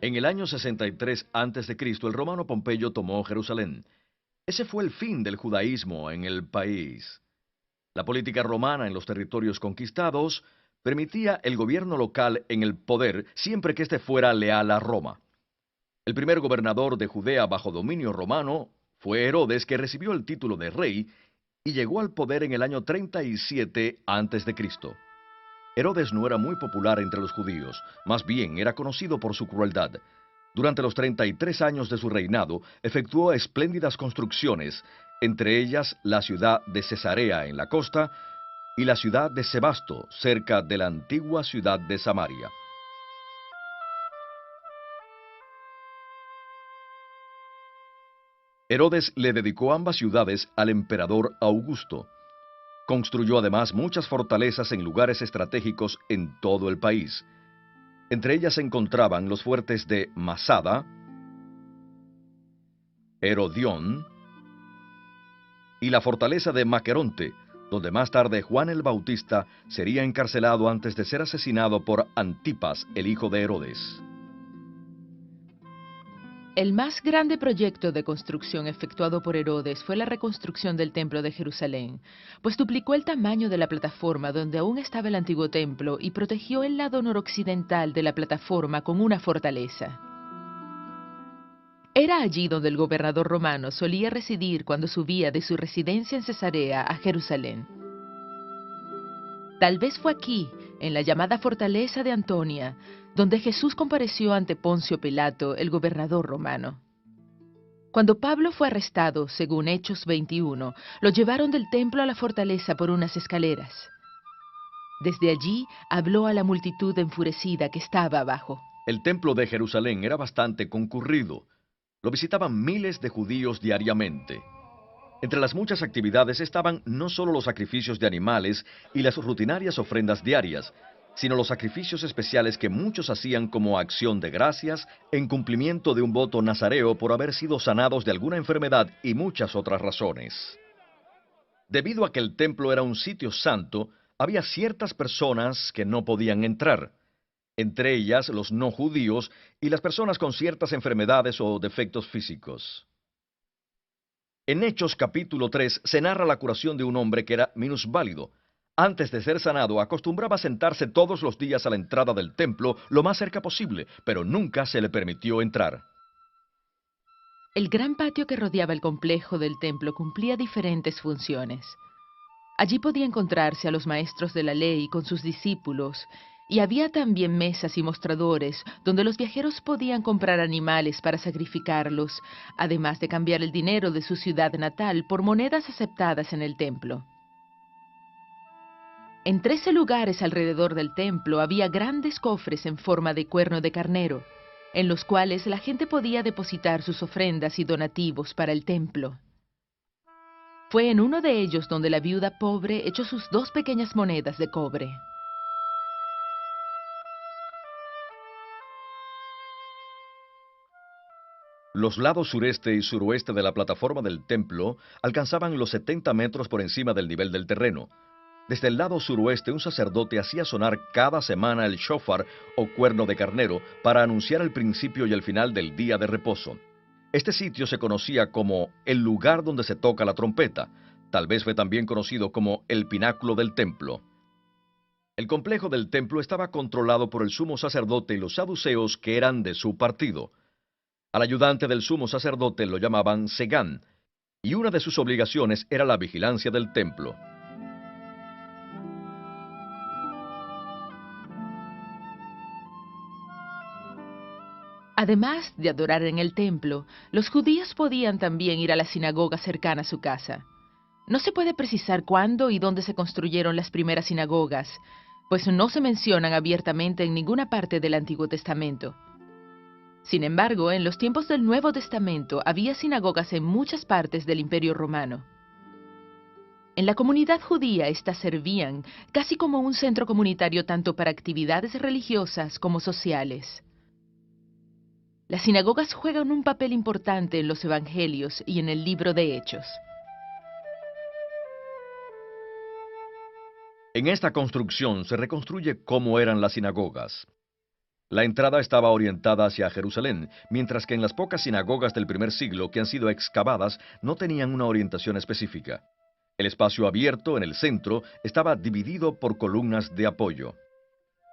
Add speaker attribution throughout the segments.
Speaker 1: En el año 63 a.C., el romano Pompeyo tomó Jerusalén. Ese fue el fin del judaísmo en el país. La política romana en los territorios conquistados permitía el gobierno local en el poder siempre que éste fuera leal a Roma. El primer gobernador de Judea bajo dominio romano fue Herodes, que recibió el título de rey y llegó al poder en el año 37 a.C. Herodes no era muy popular entre los judíos, más bien era conocido por su crueldad. Durante los 33 años de su reinado, efectuó espléndidas construcciones, entre ellas la ciudad de Cesarea en la costa y la ciudad de Sebasto, cerca de la antigua ciudad de Samaria. Herodes le dedicó ambas ciudades al emperador Augusto. Construyó además muchas fortalezas en lugares estratégicos en todo el país. Entre ellas se encontraban los fuertes de Masada, Herodión y la fortaleza de Maqueronte, donde más tarde Juan el Bautista sería encarcelado antes de ser asesinado por Antipas, el hijo de Herodes.
Speaker 2: El más grande proyecto de construcción efectuado por Herodes fue la reconstrucción del Templo de Jerusalén, pues duplicó el tamaño de la plataforma donde aún estaba el antiguo templo y protegió el lado noroccidental de la plataforma con una fortaleza. Era allí donde el gobernador romano solía residir cuando subía de su residencia en Cesarea a Jerusalén. Tal vez fue aquí, en la llamada Fortaleza de Antonia, donde Jesús compareció ante Poncio Pilato, el gobernador romano. Cuando Pablo fue arrestado, según Hechos 21, lo llevaron del templo a la fortaleza por unas escaleras. Desde allí habló a la multitud enfurecida que estaba abajo.
Speaker 1: El templo de Jerusalén era bastante concurrido. Lo visitaban miles de judíos diariamente. Entre las muchas actividades estaban no solo los sacrificios de animales y las rutinarias ofrendas diarias, sino los sacrificios especiales que muchos hacían como acción de gracias en cumplimiento de un voto nazareo por haber sido sanados de alguna enfermedad y muchas otras razones. Debido a que el templo era un sitio santo, había ciertas personas que no podían entrar, entre ellas los no judíos y las personas con ciertas enfermedades o defectos físicos. En Hechos capítulo 3 se narra la curación de un hombre que era minusválido. Antes de ser sanado, acostumbraba sentarse todos los días a la entrada del templo lo más cerca posible, pero nunca se le permitió entrar.
Speaker 2: El gran patio que rodeaba el complejo del templo cumplía diferentes funciones. Allí podía encontrarse a los maestros de la ley con sus discípulos, y había también mesas y mostradores donde los viajeros podían comprar animales para sacrificarlos, además de cambiar el dinero de su ciudad natal por monedas aceptadas en el templo. En 13 lugares alrededor del templo había grandes cofres en forma de cuerno de carnero, en los cuales la gente podía depositar sus ofrendas y donativos para el templo. Fue en uno de ellos donde la viuda pobre echó sus 2 pequeñas monedas de cobre.
Speaker 1: Los lados sureste y suroeste de la plataforma del templo alcanzaban los 70 metros por encima del nivel del terreno. Desde el lado suroeste, un sacerdote hacía sonar cada semana el shofar o cuerno de carnero para anunciar el principio y el final del día de reposo. Este sitio se conocía como el lugar donde se toca la trompeta. Tal vez fue también conocido como el pináculo del templo. El complejo del templo estaba controlado por el sumo sacerdote y los saduceos, que eran de su partido. Al ayudante del sumo sacerdote lo llamaban Segán, y una de sus obligaciones era la vigilancia del templo.
Speaker 2: Además de adorar en el templo, los judíos podían también ir a la sinagoga cercana a su casa. No se puede precisar cuándo y dónde se construyeron las primeras sinagogas, pues no se mencionan abiertamente en ninguna parte del Antiguo Testamento. Sin embargo, en los tiempos del Nuevo Testamento había sinagogas en muchas partes del Imperio Romano. En la comunidad judía estas servían casi como un centro comunitario tanto para actividades religiosas como sociales. Las sinagogas juegan un papel importante en los evangelios y en el libro de Hechos.
Speaker 1: En esta construcción se reconstruye cómo eran las sinagogas. La entrada estaba orientada hacia Jerusalén, mientras que en las pocas sinagogas del primer siglo que han sido excavadas no tenían una orientación específica. El espacio abierto en el centro estaba dividido por columnas de apoyo.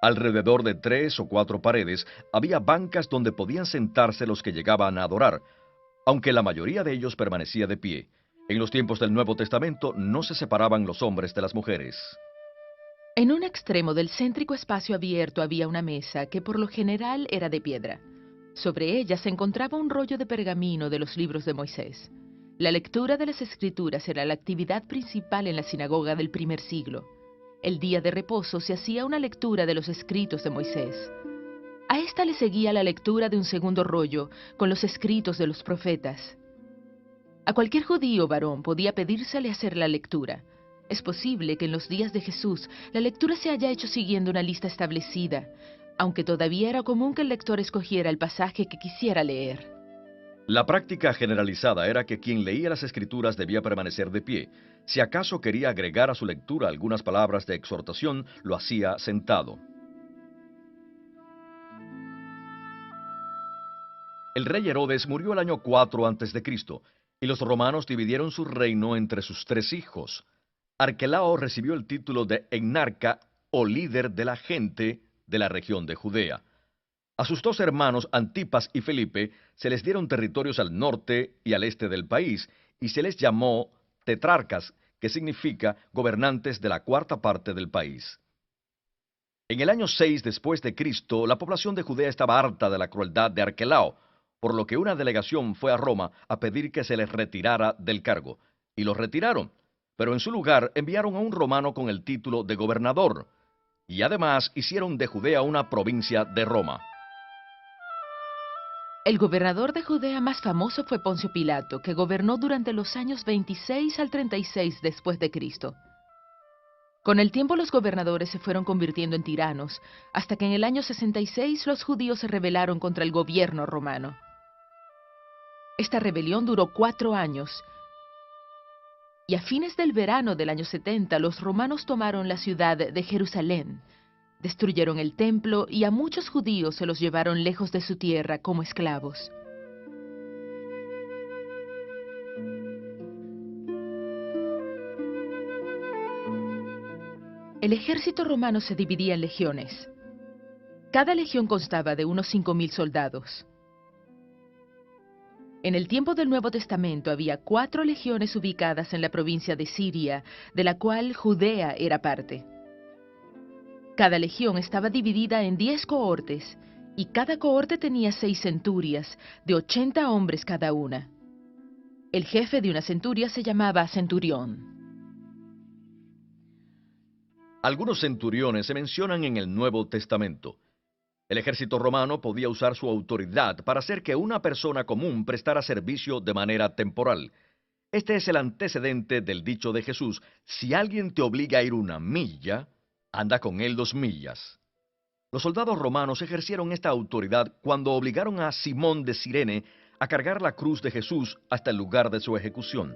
Speaker 1: Alrededor de 3 o 4 paredes había bancas donde podían sentarse los que llegaban a adorar, aunque la mayoría de ellos permanecía de pie. En los tiempos del Nuevo Testamento no se separaban los hombres de las mujeres.
Speaker 2: En un extremo del céntrico espacio abierto había una mesa que por lo general era de piedra. Sobre ella se encontraba un rollo de pergamino de los libros de Moisés. La lectura de las Escrituras era la actividad principal en la sinagoga del primer siglo. El día de reposo se hacía una lectura de los escritos de Moisés. A esta le seguía la lectura de un segundo rollo con los escritos de los profetas. A cualquier judío varón podía pedírsele hacer la lectura. Es posible que en los días de Jesús la lectura se haya hecho siguiendo una lista establecida, aunque todavía era común que el lector escogiera el pasaje que quisiera leer.
Speaker 1: La práctica generalizada era que quien leía las Escrituras debía permanecer de pie. Si acaso quería agregar a su lectura algunas palabras de exhortación, lo hacía sentado. El rey Herodes murió el año 4 a.C., y los romanos dividieron su reino entre sus 3 hijos. Arquelao recibió el título de etnarca o líder de la gente de la región de Judea. A sus 2 hermanos, Antipas y Felipe, se les dieron territorios al norte y al este del país, y se les llamó tetrarcas, que significa gobernantes de la 4ª parte del país. En el año 6 después de Cristo, la población de Judea estaba harta de la crueldad de Arquelao, por lo que una delegación fue a Roma a pedir que se les retirara del cargo, y lo retiraron, pero en su lugar enviaron a un romano con el título de gobernador, y además hicieron de Judea una provincia de Roma.
Speaker 2: El gobernador de Judea más famoso fue Poncio Pilato, que gobernó durante los años 26 al 36 después de Cristo. Con el tiempo los gobernadores se fueron convirtiendo en tiranos, hasta que en el año 66 los judíos se rebelaron contra el gobierno romano. Esta rebelión duró 4 años, y a fines del verano del año 70 los romanos tomaron la ciudad de Jerusalén, destruyeron el templo y a muchos judíos se los llevaron lejos de su tierra como esclavos. El ejército romano se dividía en legiones. Cada legión constaba de unos 5.000 soldados. En el tiempo del Nuevo Testamento había 4 legiones ubicadas en la provincia de Siria, de la cual Judea era parte. Cada legión estaba dividida en 10 cohortes, y cada cohorte tenía 6 centurias, de 80 hombres cada una. El jefe de una centuria se llamaba centurión.
Speaker 1: Algunos centuriones se mencionan en el Nuevo Testamento. El ejército romano podía usar su autoridad para hacer que una persona común prestara servicio de manera temporal. Este es el antecedente del dicho de Jesús: si alguien te obliga a ir 1 milla, anda con él 2 millas. Los soldados romanos ejercieron esta autoridad cuando obligaron a Simón de Cirene a cargar la cruz de Jesús hasta el lugar de su ejecución.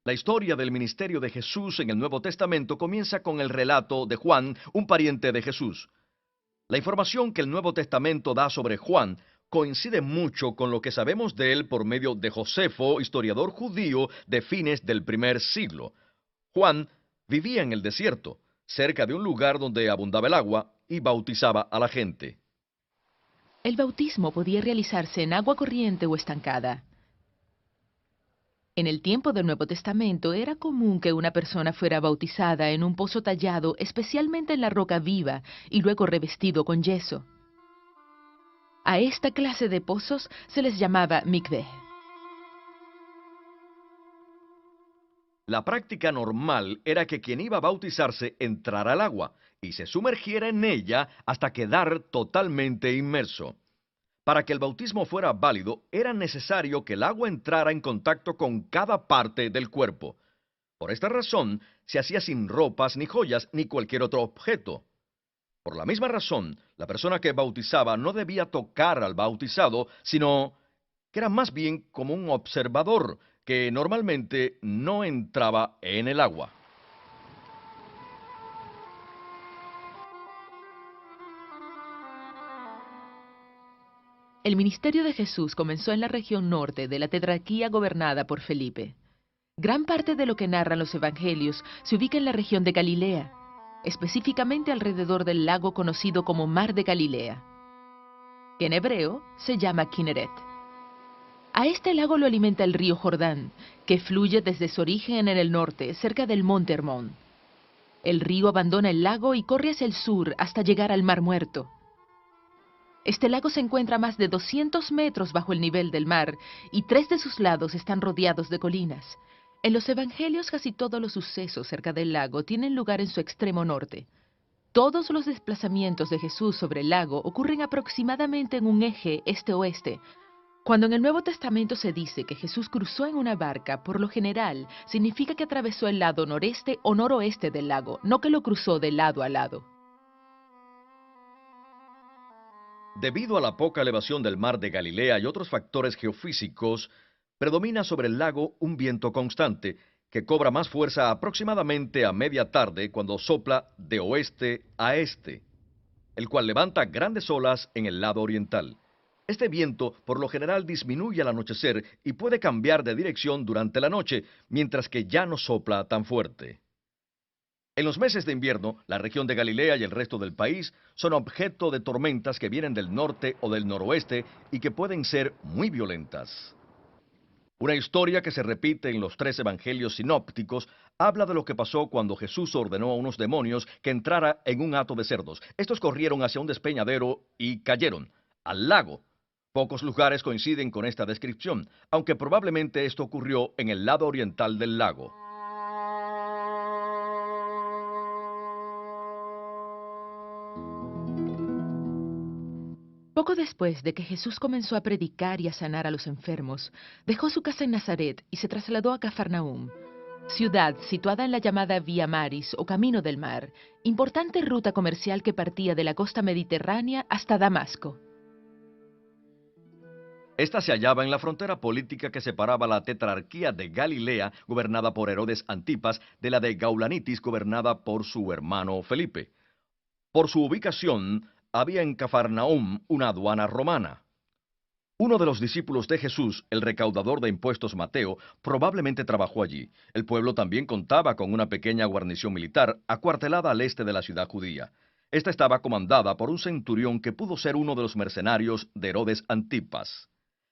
Speaker 1: La historia del ministerio de Jesús en el Nuevo Testamento comienza con el relato de Juan, un pariente de Jesús. La información que el Nuevo Testamento da sobre Juan coincide mucho con lo que sabemos de él por medio de Josefo, historiador judío de fines del primer siglo. Juan vivía en el desierto, cerca de un lugar donde abundaba el agua, y bautizaba a la gente.
Speaker 2: El bautismo podía realizarse en agua corriente o estancada. En el tiempo del Nuevo Testamento era común que una persona fuera bautizada en un pozo tallado especialmente en la roca viva y luego revestido con yeso. A esta clase de pozos se les llamaba mikveh.
Speaker 1: La práctica normal era que quien iba a bautizarse entrara al agua y se sumergiera en ella hasta quedar totalmente inmerso. Para que el bautismo fuera válido, era necesario que el agua entrara en contacto con cada parte del cuerpo. Por esta razón, se hacía sin ropas, ni joyas, ni cualquier otro objeto. Por la misma razón, la persona que bautizaba no debía tocar al bautizado, sino que era más bien como un observador, que normalmente no entraba en el agua.
Speaker 2: El ministerio de Jesús comenzó en la región norte de la tetrarquía gobernada por Felipe. Gran parte de lo que narran los evangelios se ubica en la región de Galilea, específicamente alrededor del lago conocido como Mar de Galilea, que en hebreo se llama Kinneret. A este lago lo alimenta el río Jordán, que fluye desde su origen en el norte, cerca del monte Hermón. El río abandona el lago y corre hacia el sur hasta llegar al Mar Muerto. Este lago se encuentra a más de 200 metros bajo el nivel del mar y 3 de sus lados están rodeados de colinas. En los evangelios casi todos los sucesos cerca del lago tienen lugar en su extremo norte. Todos los desplazamientos de Jesús sobre el lago ocurren aproximadamente en un eje este-oeste. Cuando en el Nuevo Testamento se dice que Jesús cruzó en una barca, por lo general significa que atravesó el lado noreste o noroeste del lago, no que lo cruzó de lado a lado.
Speaker 1: Debido a la poca elevación del mar de Galilea y otros factores geofísicos, predomina sobre el lago un viento constante que cobra más fuerza aproximadamente a media tarde cuando sopla de oeste a este, el cual levanta grandes olas en el lado oriental. Este viento por lo general disminuye al anochecer y puede cambiar de dirección durante la noche, mientras que ya no sopla tan fuerte. En los meses de invierno, la región de Galilea y el resto del país son objeto de tormentas que vienen del norte o del noroeste y que pueden ser muy violentas. Una historia que se repite en los 3 evangelios sinópticos habla de lo que pasó cuando Jesús ordenó a unos demonios que entrara en un hato de cerdos. Estos corrieron hacia un despeñadero y cayeron al lago. Pocos lugares coinciden con esta descripción, aunque probablemente esto ocurrió en el lado oriental del lago.
Speaker 2: Poco después de que Jesús comenzó a predicar y a sanar a los enfermos, dejó su casa en Nazaret y se trasladó a Cafarnaúm, ciudad situada en la llamada Vía Maris o Camino del Mar, importante ruta comercial que partía de la costa mediterránea hasta Damasco.
Speaker 1: Esta se hallaba en la frontera política que separaba la tetrarquía de Galilea, gobernada por Herodes Antipas, de la de Gaulanitis, gobernada por su hermano Felipe. Por su ubicación, había en Cafarnaúm una aduana romana. Uno de los discípulos de Jesús, el recaudador de impuestos Mateo, probablemente trabajó allí. El pueblo también contaba con una pequeña guarnición militar acuartelada al este de la ciudad judía. Esta estaba comandada por un centurión que pudo ser uno de los mercenarios de Herodes Antipas.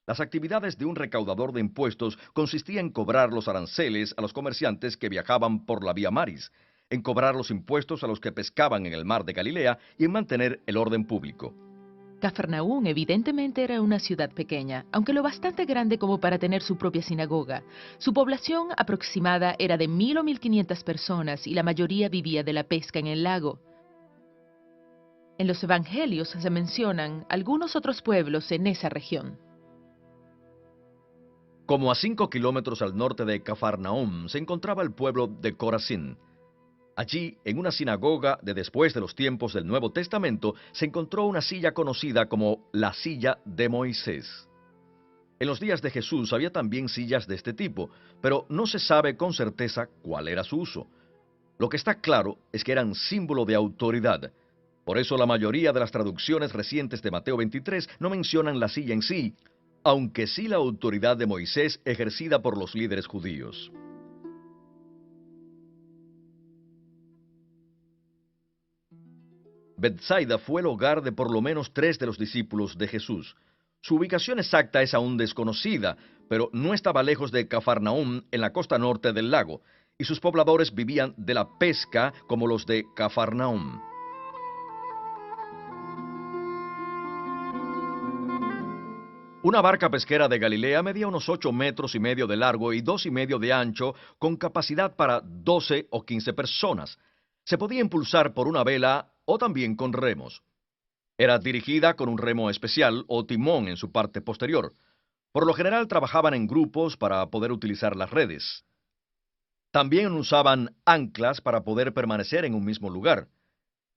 Speaker 1: Las actividades de un recaudador de impuestos consistían en cobrar los aranceles a los comerciantes que viajaban por la Vía Maris, en cobrar los impuestos a los que pescaban en el mar de Galilea y en mantener el orden público.
Speaker 2: Cafarnaúm evidentemente era una ciudad pequeña, aunque lo bastante grande como para tener su propia sinagoga. Su población aproximada era de 1.000 o 1.500 personas y la mayoría vivía de la pesca en el lago. En los evangelios se mencionan algunos otros pueblos en esa región.
Speaker 1: Como a 5 kilómetros al norte de Cafarnaúm se encontraba el pueblo de Corazín. Allí, en una sinagoga de después de los tiempos del Nuevo Testamento, se encontró una silla conocida como la silla de Moisés. En los días de Jesús había también sillas de este tipo, pero no se sabe con certeza cuál era su uso. Lo que está claro es que eran símbolo de autoridad. Por eso la mayoría de las traducciones recientes de Mateo 23 no mencionan la silla en sí, aunque sí la autoridad de Moisés ejercida por los líderes judíos. Bethsaida fue el hogar de por lo menos 3 de los discípulos de Jesús. Su ubicación exacta es aún desconocida, pero no estaba lejos de Cafarnaúm en la costa norte del lago, y sus pobladores vivían de la pesca como los de Cafarnaúm. Una barca pesquera de Galilea medía unos 8,5 metros de largo y 2,5 de ancho, con capacidad para 12 o 15 personas. Se podía impulsar por una vela o también con remos. Era dirigida con un remo especial o timón en su parte posterior. Por lo general trabajaban en grupos para poder utilizar las redes. También usaban anclas para poder permanecer en un mismo lugar.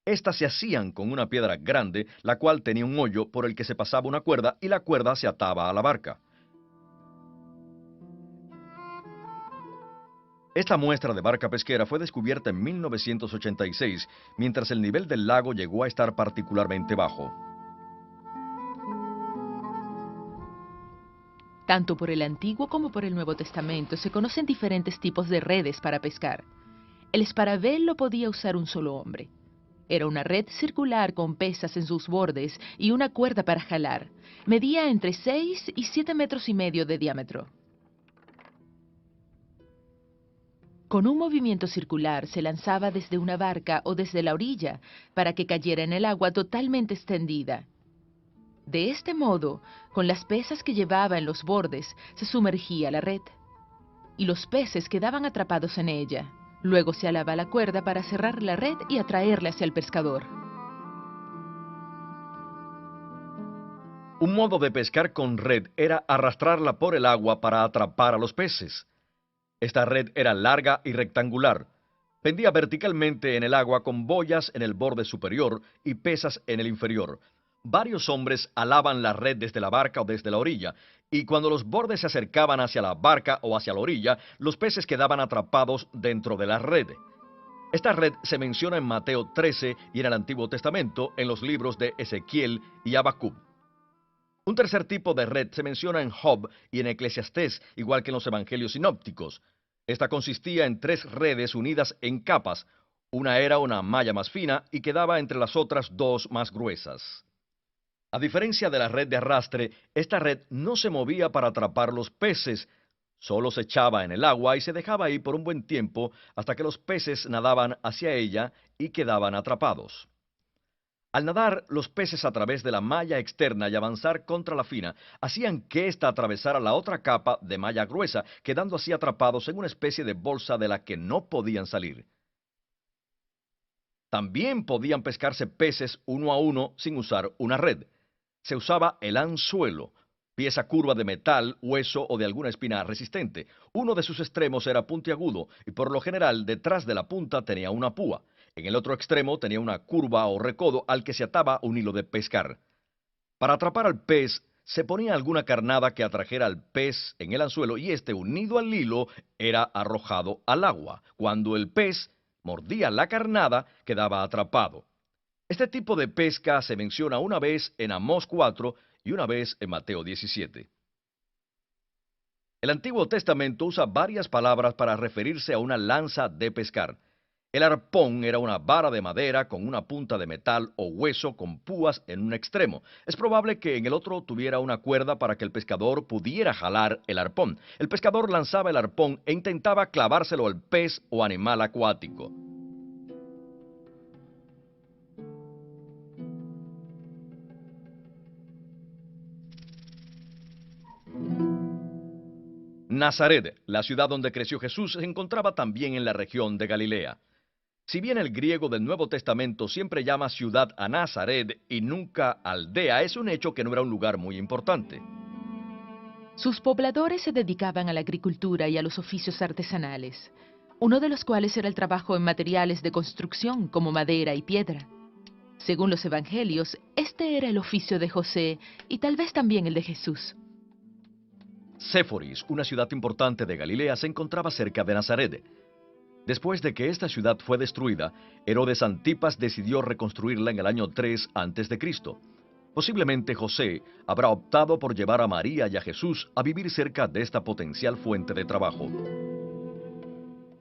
Speaker 1: Estas se hacían con una piedra grande, la cual tenía un hoyo por el que se pasaba una cuerda y la cuerda se ataba a la barca. Esta muestra de barca pesquera fue descubierta en 1986, mientras el nivel del lago llegó a estar particularmente bajo.
Speaker 2: Tanto por el Antiguo como por el Nuevo Testamento se conocen diferentes tipos de redes para pescar. El esparabel lo podía usar un solo hombre. Era una red circular con pesas en sus bordes y una cuerda para jalar. Medía entre 6 y 7 metros y medio de diámetro. Con un movimiento circular se lanzaba desde una barca o desde la orilla para que cayera en el agua totalmente extendida. De este modo, con las pesas que llevaba en los bordes, se sumergía la red y los peces quedaban atrapados en ella. Luego se alaba la cuerda para cerrar la red y atraerla hacia el pescador.
Speaker 1: Un modo de pescar con red era arrastrarla por el agua para atrapar a los peces. Esta red era larga y rectangular. Pendía verticalmente en el agua con boyas en el borde superior y pesas en el inferior. Varios hombres alaban la red desde la barca o desde la orilla, y cuando los bordes se acercaban hacia la barca o hacia la orilla, los peces quedaban atrapados dentro de la red. Esta red se menciona en Mateo 13 y en el Antiguo Testamento, en los libros de Ezequiel y Habacuc. Un tercer tipo de red se menciona en Job y en Eclesiastés, igual que en los evangelios sinópticos. Esta consistía en 3 redes unidas en capas. Una era una malla más fina y quedaba entre las otras 2 más gruesas. A diferencia de la red de arrastre, esta red no se movía para atrapar los peces, solo se echaba en el agua y se dejaba ahí por un buen tiempo hasta que los peces nadaban hacia ella y quedaban atrapados. Al nadar los peces a través de la malla externa y avanzar contra la fina, hacían que ésta atravesara la otra capa de malla gruesa, quedando así atrapados en una especie de bolsa de la que no podían salir. También podían pescarse peces uno a uno sin usar una red. Se usaba el anzuelo, pieza curva de metal, hueso o de alguna espina resistente. Uno de sus extremos era puntiagudo y por lo general detrás de la punta tenía una púa. En el otro extremo tenía una curva o recodo al que se ataba un hilo de pescar. Para atrapar al pez, se ponía alguna carnada que atrajera al pez en el anzuelo y este, unido al hilo, era arrojado al agua. Cuando el pez mordía la carnada, quedaba atrapado. Este tipo de pesca se menciona una vez en Amós 4 y una vez en Mateo 17. El Antiguo Testamento usa varias palabras para referirse a una lanza de pescar. El arpón era una vara de madera con una punta de metal o hueso con púas en un extremo. Es probable que en el otro tuviera una cuerda para que el pescador pudiera jalar el arpón. El pescador lanzaba el arpón e intentaba clavárselo al pez o animal acuático. Nazaret, la ciudad donde creció Jesús, se encontraba también en la región de Galilea. Si bien el griego del Nuevo Testamento siempre llama ciudad a Nazaret y nunca aldea, es un hecho que no era un lugar muy importante.
Speaker 2: Sus pobladores se dedicaban a la agricultura y a los oficios artesanales, uno de los cuales era el trabajo en materiales de construcción como madera y piedra. Según los evangelios, este era el oficio de José y tal vez también el de Jesús.
Speaker 1: Séforis, una ciudad importante de Galilea, se encontraba cerca de Nazaret. Después de que esta ciudad fue destruida, Herodes Antipas decidió reconstruirla en el año 3 a.C. Posiblemente José habrá optado por llevar a María y a Jesús a vivir cerca de esta potencial fuente de trabajo.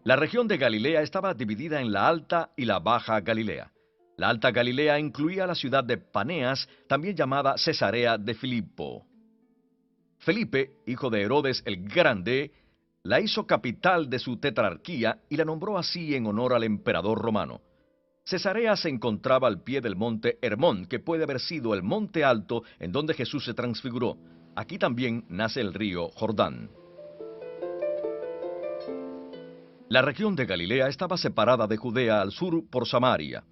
Speaker 1: La región de Galilea estaba dividida en la Alta y la Baja Galilea. La Alta Galilea incluía la ciudad de Paneas, también llamada Cesarea de Filipo. Felipe, hijo de Herodes el Grande, la hizo capital de su tetrarquía y la nombró así en honor al emperador romano. Cesarea se encontraba al pie del monte Hermón, que puede haber sido el monte alto en donde Jesús se transfiguró. Aquí también nace el río Jordán. La región de Galilea estaba separada de Judea al sur por Samaria.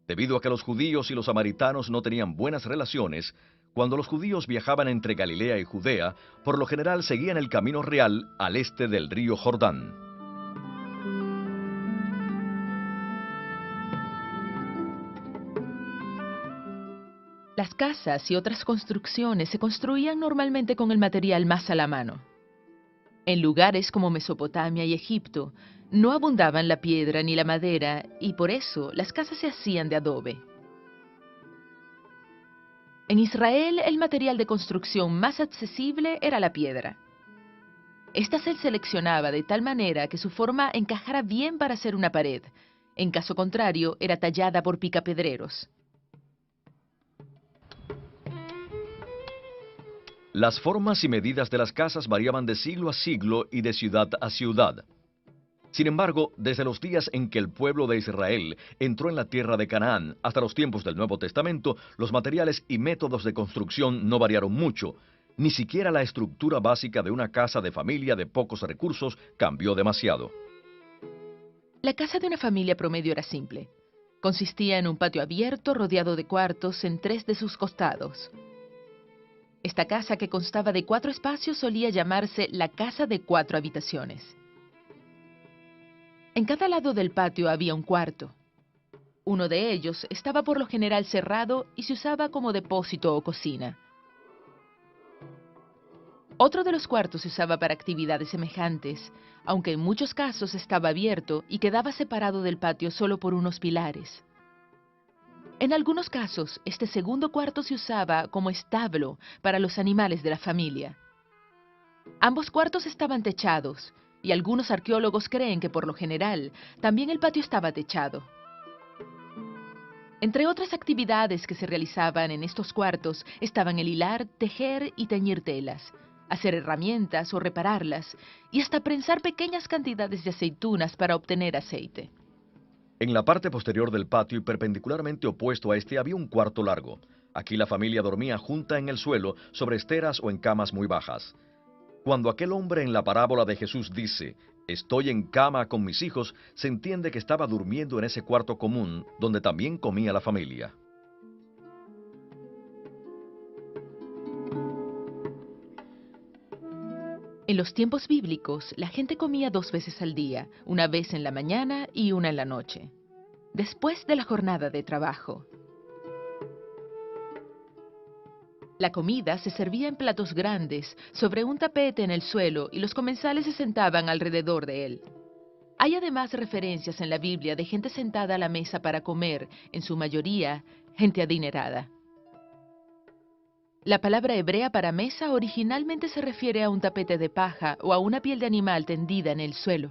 Speaker 1: Debido a que los judíos y los samaritanos no tenían buenas relaciones, cuando los judíos viajaban entre Galilea y Judea, por lo general seguían el camino real al este del río Jordán.
Speaker 2: Las casas y otras construcciones se construían normalmente con el material más a la mano. En lugares como Mesopotamia y Egipto, no abundaban la piedra ni la madera y por eso las casas se hacían de adobe. En Israel, el material de construcción más accesible era la piedra. Esta se seleccionaba de tal manera que su forma encajara bien para hacer una pared. En caso contrario, era tallada por picapedreros.
Speaker 1: Las formas y medidas de las casas variaban de siglo a siglo y de ciudad a ciudad. Sin embargo, desde los días en que el pueblo de Israel entró en la tierra de Canaán hasta los tiempos del Nuevo Testamento, los materiales y métodos de construcción no variaron mucho. Ni siquiera la estructura básica de una casa de familia de pocos recursos cambió demasiado.
Speaker 2: La casa de una familia promedio era simple. Consistía en un patio abierto rodeado de cuartos en 3 de sus costados. Esta casa, que constaba de 4 espacios, solía llamarse la casa de 4 habitaciones. En cada lado del patio había un cuarto. Uno de ellos estaba por lo general cerrado y se usaba como depósito o cocina. Otro de los cuartos se usaba para actividades semejantes, aunque en muchos casos estaba abierto y quedaba separado del patio solo por unos pilares. En algunos casos, este segundo cuarto se usaba como establo para los animales de la familia. Ambos cuartos estaban techados, y algunos arqueólogos creen que por lo general también el patio estaba techado. Entre otras actividades que se realizaban en estos cuartos estaban el hilar, tejer y teñir telas, hacer herramientas o repararlas, y hasta prensar pequeñas cantidades de aceitunas para obtener aceite.
Speaker 1: En la parte posterior del patio y perpendicularmente opuesto a este había un cuarto largo. Aquí la familia dormía junta en el suelo, sobre esteras o en camas muy bajas. Cuando aquel hombre en la parábola de Jesús dice, «Estoy en cama con mis hijos», se entiende que estaba durmiendo en ese cuarto común, donde también comía la familia.
Speaker 2: En los tiempos bíblicos, la gente comía 2 veces al día, una vez en la mañana y una en la noche, después de la jornada de trabajo. La comida se servía en platos grandes, sobre un tapete en el suelo, y los comensales se sentaban alrededor de él. Hay además referencias en la Biblia de gente sentada a la mesa para comer, en su mayoría, gente adinerada. La palabra hebrea para mesa originalmente se refiere a un tapete de paja o a una piel de animal tendida en el suelo.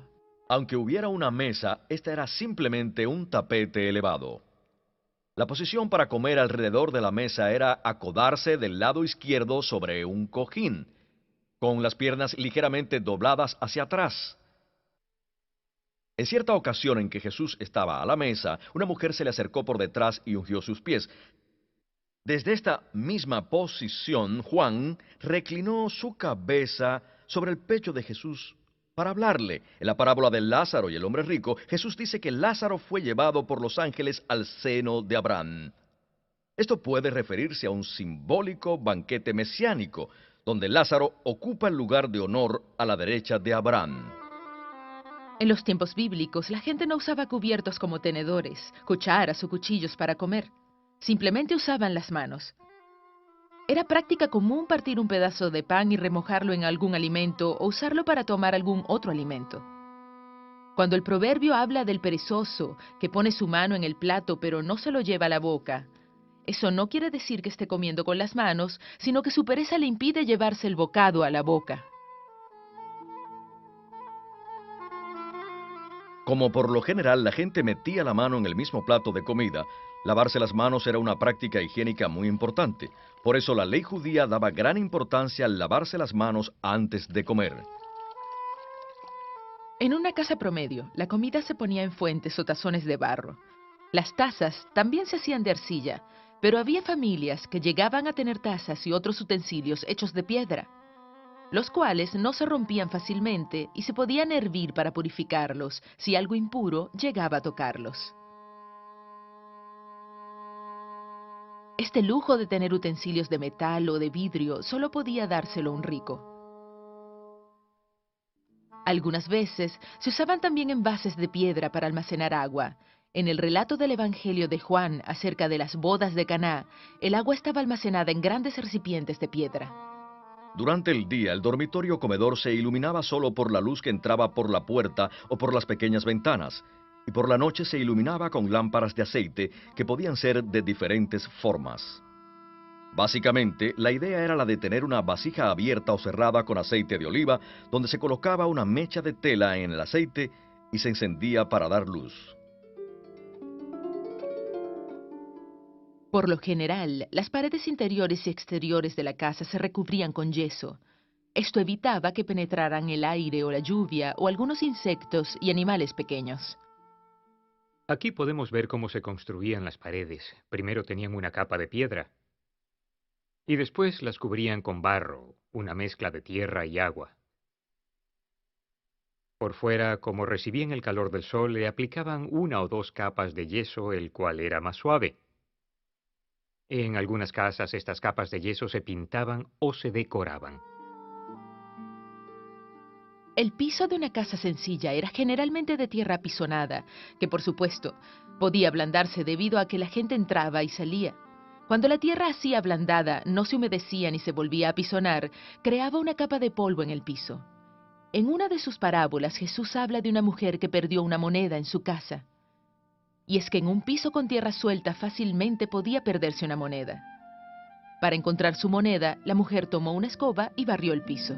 Speaker 1: Aunque hubiera una mesa, esta era simplemente un tapete elevado. La posición para comer alrededor de la mesa era acodarse del lado izquierdo sobre un cojín, con las piernas ligeramente dobladas hacia atrás. En cierta ocasión en que Jesús estaba a la mesa, una mujer se le acercó por detrás y ungió sus pies. Desde esta misma posición, Juan reclinó su cabeza sobre el pecho de Jesús para hablarle. En la parábola de Lázaro y el hombre rico, Jesús dice que Lázaro fue llevado por los ángeles al seno de Abraham. Esto puede referirse a un simbólico banquete mesiánico, donde Lázaro ocupa el lugar de honor a la derecha de Abraham.
Speaker 2: En los tiempos bíblicos, la gente no usaba cubiertos como tenedores, cucharas o cuchillos para comer. Simplemente usaban las manos. Era práctica común partir un pedazo de pan y remojarlo en algún alimento o usarlo para tomar algún otro alimento. Cuando el proverbio habla del perezoso que pone su mano en el plato pero no se lo lleva a la boca, eso no quiere decir que esté comiendo con las manos, sino que su pereza le impide llevarse el bocado a la boca.
Speaker 1: Como por lo general la gente metía la mano en el mismo plato de comida, lavarse las manos era una práctica higiénica muy importante. Por eso la ley judía daba gran importancia al lavarse las manos antes de comer.
Speaker 2: En una casa promedio, la comida se ponía en fuentes o tazones de barro. Las tazas también se hacían de arcilla, pero había familias que llegaban a tener tazas y otros utensilios hechos de piedra, los cuales no se rompían fácilmente y se podían hervir para purificarlos si algo impuro llegaba a tocarlos. Este lujo de tener utensilios de metal o de vidrio solo podía dárselo un rico. Algunas veces se usaban también envases de piedra para almacenar agua. En el relato del Evangelio de Juan acerca de las bodas de Caná, el agua estaba almacenada en grandes recipientes de piedra.
Speaker 1: Durante el día, el dormitorio comedor se iluminaba solo por la luz que entraba por la puerta o por las pequeñas ventanas, y por la noche se iluminaba con lámparas de aceite que podían ser de diferentes formas. Básicamente, la idea era la de tener una vasija abierta o cerrada con aceite de oliva, donde se colocaba una mecha de tela en el aceite y se encendía para dar luz.
Speaker 2: Por lo general, las paredes interiores y exteriores de la casa se recubrían con yeso. Esto evitaba que penetraran el aire o la lluvia o algunos insectos y animales pequeños.
Speaker 3: Aquí podemos ver cómo se construían las paredes. Primero tenían una capa de piedra y después las cubrían con barro, una mezcla de tierra y agua. Por fuera, como recibían el calor del sol, le aplicaban una o dos capas de yeso, el cual era más suave. En algunas casas estas capas de yeso se pintaban o se decoraban.
Speaker 2: El piso de una casa sencilla era generalmente de tierra apisonada, que por supuesto podía ablandarse debido a que la gente entraba y salía. Cuando la tierra así ablandada no se humedecía ni se volvía a apisonar, creaba una capa de polvo en el piso. En una de sus parábolas Jesús habla de una mujer que perdió una moneda en su casa. Y es que en un piso con tierra suelta fácilmente podía perderse una moneda. Para encontrar su moneda, la mujer tomó una escoba y barrió el piso.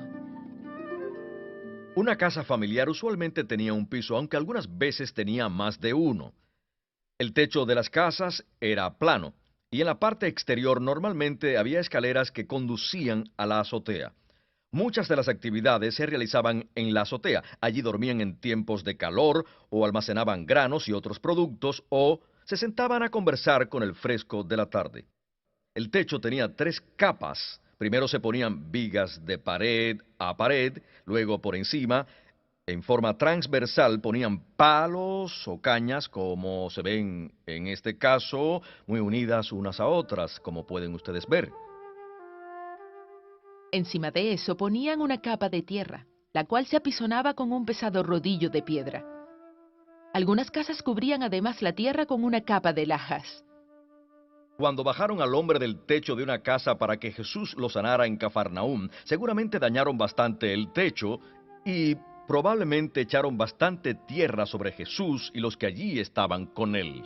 Speaker 1: Una casa familiar usualmente tenía un piso, aunque algunas veces tenía más de uno. El techo de las casas era plano, y en la parte exterior normalmente había escaleras que conducían a la azotea. Muchas de las actividades se realizaban en la azotea. Allí dormían en tiempos de calor, o almacenaban granos y otros productos, o se sentaban a conversar con el fresco de la tarde. El techo tenía tres capas. Primero se ponían vigas de pared a pared, luego por encima, en forma transversal, ponían palos o cañas, como se ven en este caso, muy unidas unas a otras, como pueden ustedes ver.
Speaker 2: Encima de eso ponían una capa de tierra, la cual se apisonaba con un pesado rodillo de piedra. Algunas casas cubrían además la tierra con una capa de lajas.
Speaker 1: Cuando bajaron al hombre del techo de una casa para que Jesús lo sanara en Cafarnaúm, seguramente dañaron bastante el techo y probablemente echaron bastante tierra sobre Jesús y los que allí estaban con él.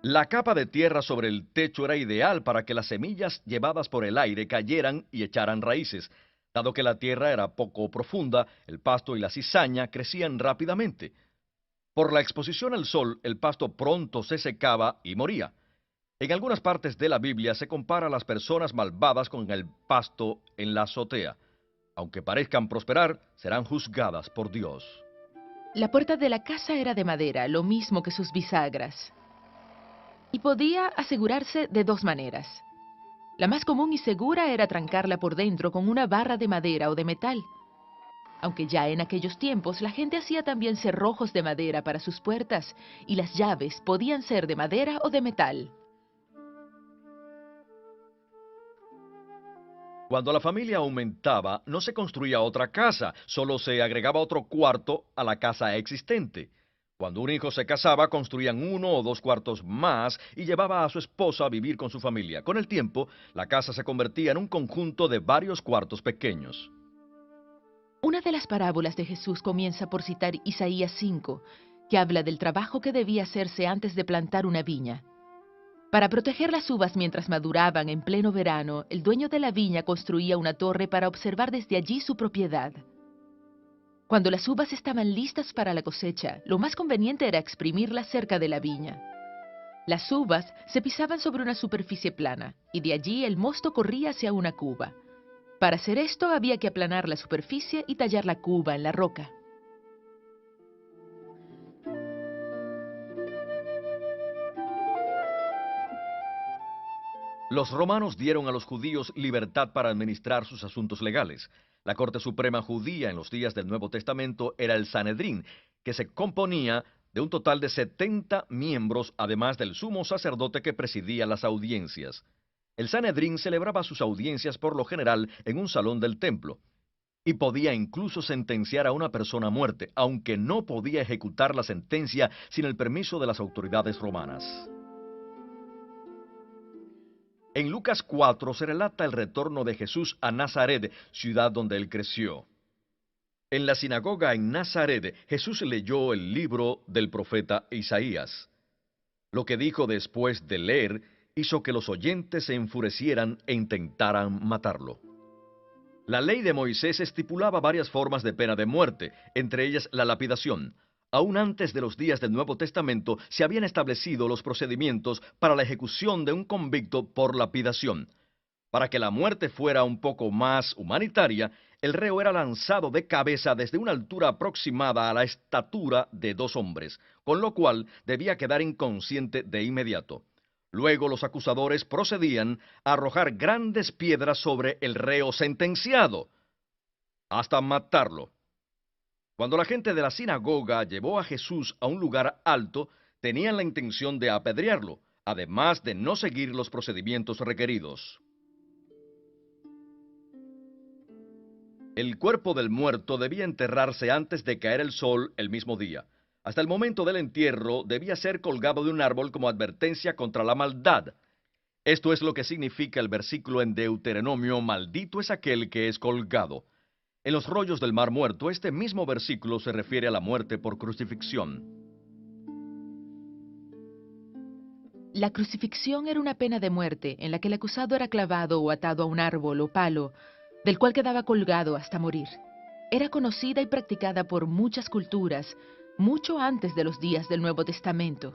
Speaker 1: La capa de tierra sobre el techo era ideal para que las semillas llevadas por el aire cayeran y echaran raíces. Dado que la tierra era poco profunda, el pasto y la cizaña crecían rápidamente. Por la exposición al sol, el pasto pronto se secaba y moría. En algunas partes de la Biblia se compara a las personas malvadas con el pasto en la azotea. Aunque parezcan prosperar, serán juzgadas por Dios.
Speaker 2: La puerta de la casa era de madera, lo mismo que sus bisagras. Y podía asegurarse de dos maneras. La más común y segura era trancarla por dentro con una barra de madera o de metal. Aunque ya en aquellos tiempos la gente hacía también cerrojos de madera para sus puertas y las llaves podían ser de madera o de metal.
Speaker 1: Cuando la familia aumentaba, no se construía otra casa, solo se agregaba otro cuarto a la casa existente. Cuando un hijo se casaba, construían uno o dos cuartos más y llevaba a su esposa a vivir con su familia. Con el tiempo, la casa se convertía en un conjunto de varios cuartos pequeños.
Speaker 2: Una de las parábolas de Jesús comienza por citar Isaías 5, que habla del trabajo que debía hacerse antes de plantar una viña. Para proteger las uvas mientras maduraban en pleno verano, el dueño de la viña construía una torre para observar desde allí su propiedad. Cuando las uvas estaban listas para la cosecha, lo más conveniente era exprimirlas cerca de la viña. Las uvas se pisaban sobre una superficie plana, y de allí el mosto corría hacia una cuba. Para hacer esto había que aplanar la superficie y tallar la cuba en la roca.
Speaker 1: Los romanos dieron a los judíos libertad para administrar sus asuntos legales. La Corte Suprema judía en los días del Nuevo Testamento era el Sanedrín, que se componía de un total de 70 miembros, además del sumo sacerdote que presidía las audiencias. El Sanedrín celebraba sus audiencias por lo general en un salón del templo, y podía incluso sentenciar a una persona a muerte, aunque no podía ejecutar la sentencia sin el permiso de las autoridades romanas. En Lucas 4 se relata el retorno de Jesús a Nazaret, ciudad donde él creció. En la sinagoga en Nazaret, Jesús leyó el libro del profeta Isaías. Lo que dijo después de leer hizo que los oyentes se enfurecieran e intentaran matarlo. La ley de Moisés estipulaba varias formas de pena de muerte, entre ellas la lapidación. Aún antes de los días del Nuevo Testamento se habían establecido los procedimientos para la ejecución de un convicto por lapidación. Para que la muerte fuera un poco más humanitaria, el reo era lanzado de cabeza desde una altura aproximada a la estatura de 2 hombres, con lo cual debía quedar inconsciente de inmediato. Luego los acusadores procedían a arrojar grandes piedras sobre el reo sentenciado, hasta matarlo. Cuando la gente de la sinagoga llevó a Jesús a un lugar alto, tenían la intención de apedrearlo, además de no seguir los procedimientos requeridos. El cuerpo del muerto debía enterrarse antes de caer el sol el mismo día. Hasta el momento del entierro debía ser colgado de un árbol como advertencia contra la maldad. Esto es lo que significa el versículo en Deuteronomio: maldito es aquel que es colgado. En los rollos del Mar Muerto, este mismo versículo se refiere a la muerte por crucifixión.
Speaker 2: La crucifixión era una pena de muerte en la que el acusado era clavado o atado a un árbol o palo, del cual quedaba colgado hasta morir. Era conocida y practicada por muchas culturas, mucho antes de los días del Nuevo Testamento.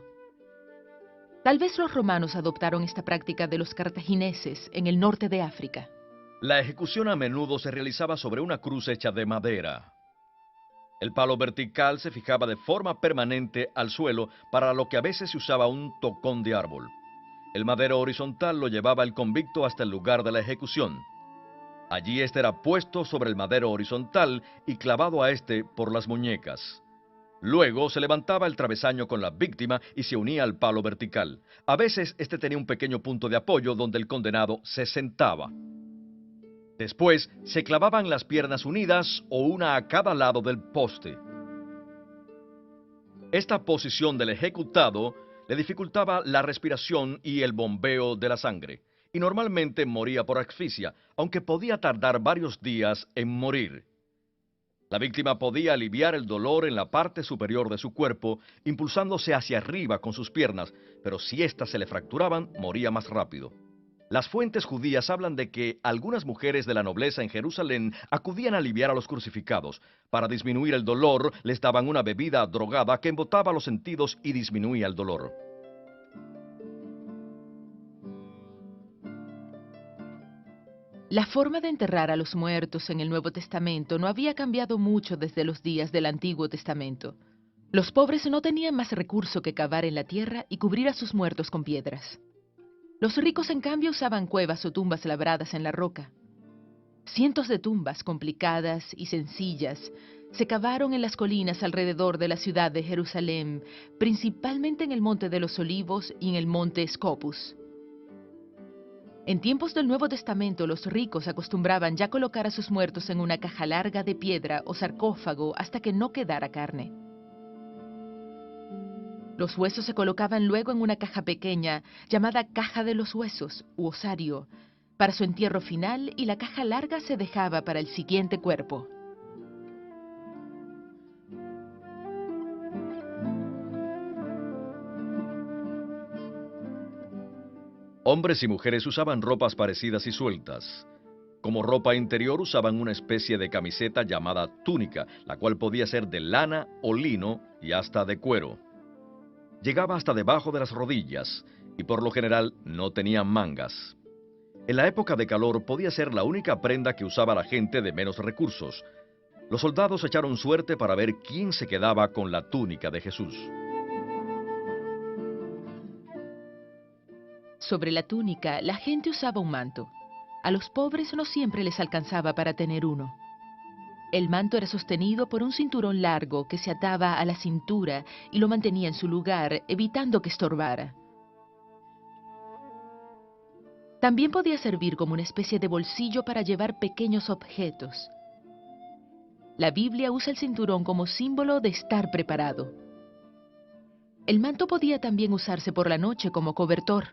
Speaker 2: Tal vez los romanos adoptaron esta práctica de los cartagineses en el norte de África.
Speaker 1: La ejecución a menudo se realizaba sobre una cruz hecha de madera. El palo vertical se fijaba de forma permanente al suelo, para lo que a veces se usaba un tocón de árbol. El madero horizontal lo llevaba el convicto hasta el lugar de la ejecución. Allí éste era puesto sobre el madero horizontal y clavado a éste por las muñecas. Luego se levantaba el travesaño con la víctima y se unía al palo vertical. A veces este tenía un pequeño punto de apoyo donde el condenado se sentaba. Después se clavaban las piernas unidas o una a cada lado del poste. Esta posición del ejecutado le dificultaba la respiración y el bombeo de la sangre, y normalmente moría por asfixia, aunque podía tardar varios días en morir. La víctima podía aliviar el dolor en la parte superior de su cuerpo, impulsándose hacia arriba con sus piernas, pero si éstas se le fracturaban, moría más rápido. Las fuentes judías hablan de que algunas mujeres de la nobleza en Jerusalén acudían a aliviar a los crucificados. Para disminuir el dolor, les daban una bebida drogada que embotaba los sentidos y disminuía el dolor.
Speaker 2: La forma de enterrar a los muertos en el Nuevo Testamento no había cambiado mucho desde los días del Antiguo Testamento. Los pobres no tenían más recurso que cavar en la tierra y cubrir a sus muertos con piedras. Los ricos, en cambio, usaban cuevas o tumbas labradas en la roca. Cientos de tumbas complicadas y sencillas se cavaron en las colinas alrededor de la ciudad de Jerusalén, principalmente en el Monte de los Olivos y en el Monte Scopus. En tiempos del Nuevo Testamento, los ricos acostumbraban ya colocar a sus muertos en una caja larga de piedra o sarcófago hasta que no quedara carne. Los huesos se colocaban luego en una caja pequeña llamada caja de los huesos u osario para su entierro final, y la caja larga se dejaba para el siguiente cuerpo.
Speaker 1: Hombres y mujeres usaban ropas parecidas y sueltas. Como ropa interior usaban una especie de camiseta llamada túnica, la cual podía ser de lana o lino y hasta de cuero. Llegaba hasta debajo de las rodillas y por lo general no tenían mangas. En la época de calor podía ser la única prenda que usaba la gente de menos recursos. Los soldados echaron suerte para ver quién se quedaba con la túnica de Jesús.
Speaker 2: Sobre la túnica, la gente usaba un manto. A los pobres no siempre les alcanzaba para tener uno. El manto era sostenido por un cinturón largo que se ataba a la cintura y lo mantenía en su lugar, evitando que estorbara. También podía servir como una especie de bolsillo para llevar pequeños objetos. La Biblia usa el cinturón como símbolo de estar preparado. El manto podía también usarse por la noche como cobertor.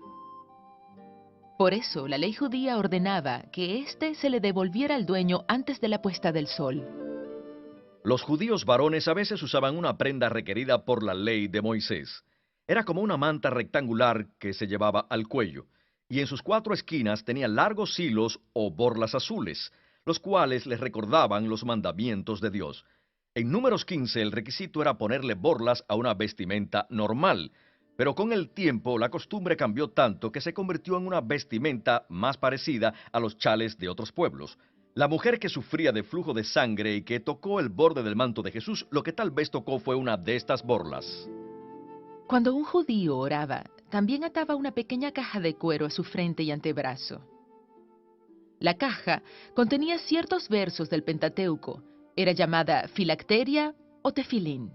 Speaker 2: Por eso, la ley judía ordenaba que éste se le devolviera al dueño antes de la puesta del sol.
Speaker 1: Los judíos varones a veces usaban una prenda requerida por la ley de Moisés. Era como una manta rectangular que se llevaba al cuello. y en sus 4 esquinas tenía largos hilos o borlas azules, los cuales les recordaban los mandamientos de Dios. En Números 15 el requisito era ponerle borlas a una vestimenta normal, pero con el tiempo la costumbre cambió tanto que se convirtió en una vestimenta más parecida a los chales de otros pueblos. La mujer que sufría de flujo de sangre y que tocó el borde del manto de Jesús, lo que tal vez tocó fue una de estas borlas.
Speaker 2: Cuando un judío oraba, también ataba una pequeña caja de cuero a su frente y antebrazo. La caja contenía ciertos versos del Pentateuco. Era llamada filacteria o tefilín.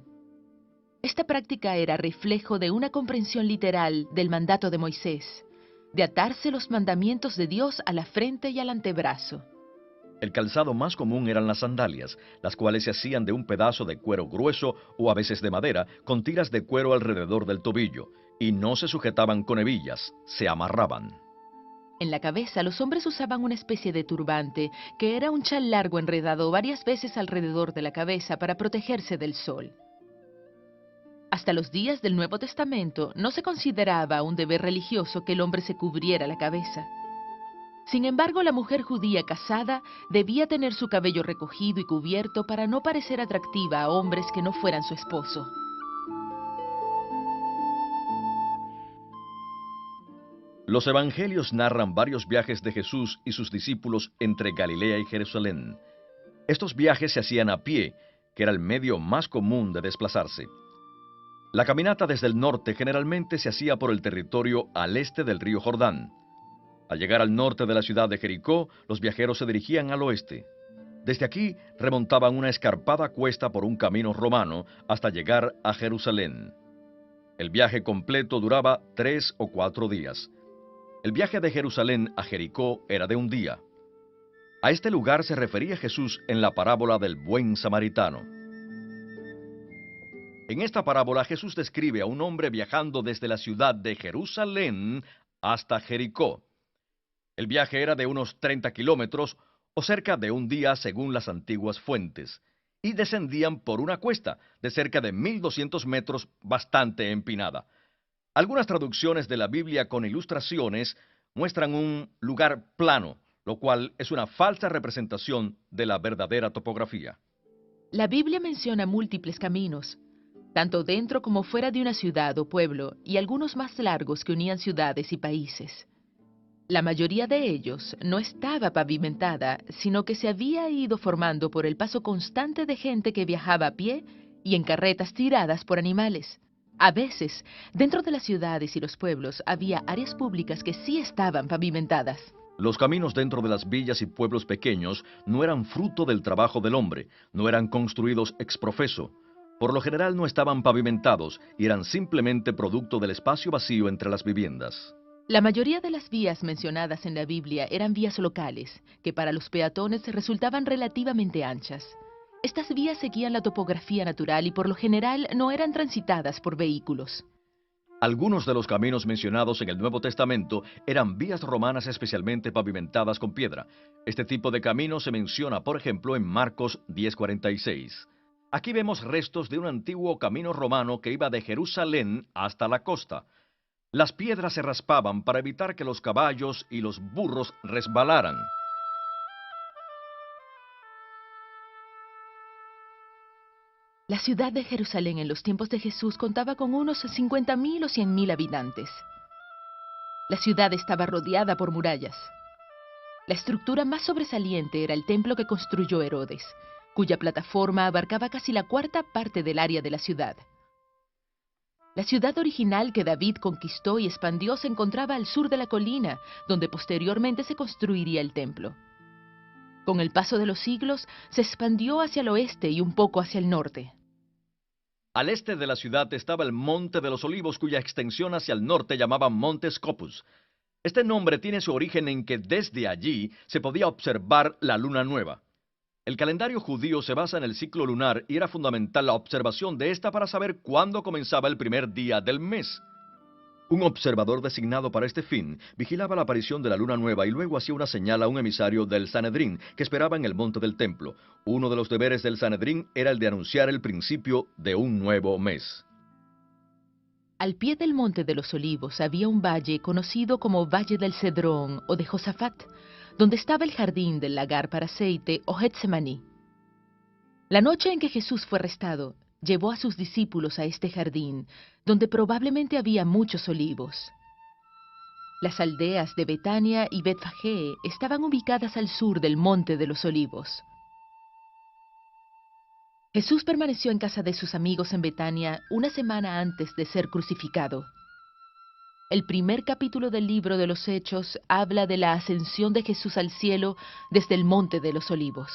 Speaker 2: Esta práctica era reflejo de una comprensión literal del mandato de Moisés, de atarse los mandamientos de Dios a la frente y al antebrazo.
Speaker 1: El calzado más común eran las sandalias, las cuales se hacían de un pedazo de cuero grueso o a veces de madera, con tiras de cuero alrededor del tobillo, y no se sujetaban con hebillas, se amarraban.
Speaker 2: En la cabeza los hombres usaban una especie de turbante, que era un chal largo enredado varias veces alrededor de la cabeza para protegerse del sol. Hasta los días del Nuevo Testamento no se consideraba un deber religioso que el hombre se cubriera la cabeza. Sin embargo, la mujer judía casada debía tener su cabello recogido y cubierto para no parecer atractiva a hombres que no fueran su esposo.
Speaker 1: Los evangelios narran varios viajes de Jesús y sus discípulos entre Galilea y Jerusalén. Estos viajes se hacían a pie, que era el medio más común de desplazarse. La caminata desde el norte generalmente se hacía por el territorio al este del río Jordán. Al llegar al norte de la ciudad de Jericó, los viajeros se dirigían al oeste. Desde aquí remontaban una escarpada cuesta por un camino romano hasta llegar a Jerusalén. El viaje completo duraba 3 o 4 días. El viaje de Jerusalén a Jericó era de un día. A este lugar se refería Jesús en la parábola del buen samaritano. En esta parábola Jesús describe a un hombre viajando desde la ciudad de Jerusalén hasta Jericó. El viaje era de unos 30 kilómetros o cerca de un día según las antiguas fuentes, y descendían por una cuesta de cerca de 1200 metros bastante empinada. Algunas traducciones de la Biblia con ilustraciones muestran un lugar plano, lo cual es una falsa representación de la verdadera topografía.
Speaker 2: La Biblia menciona múltiples caminos, tanto dentro como fuera de una ciudad o pueblo, y algunos más largos que unían ciudades y países. La mayoría de ellos no estaba pavimentada, sino que se había ido formando por el paso constante de gente que viajaba a pie y en carretas tiradas por animales. A veces, dentro de las ciudades y los pueblos había áreas públicas que sí estaban pavimentadas.
Speaker 1: Los caminos dentro de las villas y pueblos pequeños no eran fruto del trabajo del hombre, no eran construidos ex profeso. Por lo general no estaban pavimentados y eran simplemente producto del espacio vacío entre las viviendas.
Speaker 2: La mayoría de las vías mencionadas en la Biblia eran vías locales, que para los peatones resultaban relativamente anchas. Estas vías seguían la topografía natural y por lo general no eran transitadas por vehículos.
Speaker 1: Algunos de los caminos mencionados en el Nuevo Testamento eran vías romanas especialmente pavimentadas con piedra. Este tipo de camino se menciona, por ejemplo, en Marcos 10:46. Aquí vemos restos de un antiguo camino romano que iba de Jerusalén hasta la costa. Las piedras se raspaban para evitar que los caballos y los burros resbalaran.
Speaker 2: La ciudad de Jerusalén en los tiempos de Jesús contaba con unos 50,000 o 100,000 habitantes. La ciudad estaba rodeada por murallas. La estructura más sobresaliente era el templo que construyó Herodes, cuya plataforma abarcaba casi la cuarta parte del área de la ciudad. La ciudad original que David conquistó y expandió se encontraba al sur de la colina, donde posteriormente se construiría el templo. Con el paso de los siglos, se expandió hacia el oeste y un poco hacia el norte.
Speaker 1: Al este de la ciudad estaba el Monte de los Olivos, cuya extensión hacia el norte llamaban Monte Scopus. Este nombre tiene su origen en que desde allí se podía observar la luna nueva. El calendario judío se basa en el ciclo lunar y era fundamental la observación de esta para saber cuándo comenzaba el primer día del mes. Un observador designado para este fin vigilaba la aparición de la luna nueva y luego hacía una señal a un emisario del Sanedrín que esperaba en el monte del templo. Uno de los deberes del Sanedrín era el de anunciar el principio de un nuevo mes.
Speaker 2: Al pie del Monte de los Olivos había un valle conocido como Valle del Cedrón o de Josafat, donde estaba el jardín del lagar para aceite o Getsemaní. La noche en que Jesús fue arrestado, llevó a sus discípulos a este jardín, donde probablemente había muchos olivos. Las aldeas de Betania y Betfagé estaban ubicadas al sur del Monte de los Olivos. Jesús permaneció en casa de sus amigos en Betania una semana antes de ser crucificado. El primer capítulo del libro de los Hechos habla de la ascensión de Jesús al cielo desde el Monte de los Olivos.